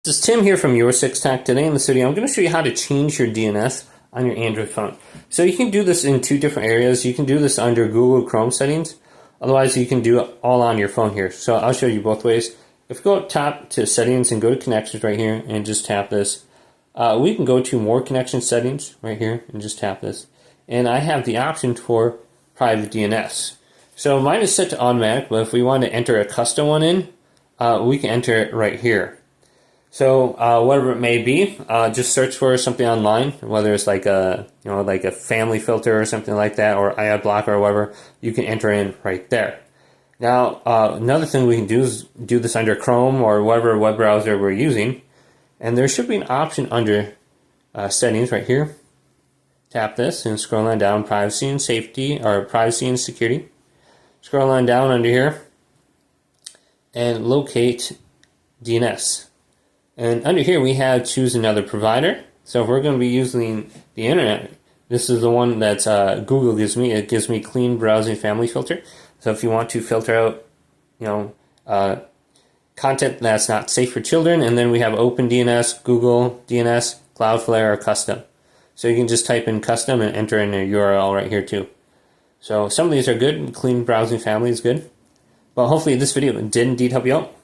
This is Tim here from YourSixTech. Today in this video, I'm going to show you how to change your DNS on your Android phone. So you can do this in two different areas. You can do this under Google Chrome settings. Otherwise, you can do it all on your phone here. So I'll show you both ways. If you go up top to settings and go to connections right here and just tap this, we can go to more connection settings right here and just tap this. And I have the option for private DNS. So mine is set to automatic, but if we want to enter a custom one in, we can enter it right here. So whatever it may be, just search for something online, whether it's like a like a family filter or something like that, or ad blocker or whatever. You can enter in right there. Now another thing we can do is do this under Chrome or whatever web browser we're using, and there should be an option under settings right here. Tap this and scroll on down, privacy and safety, or privacy and security. Scroll on down under here and locate DNS. And under here we have choose another provider. So if we're going to be using the internet, this is the one that Google gives me. It gives me clean browsing family filter. So if you want to filter out, content that's not safe for children, and then we have Open DNS, Google DNS, Cloudflare, or custom. So you can just type in custom and enter in a URL right here too. So some of these are good. Clean browsing family is good. But hopefully this video did indeed help you out.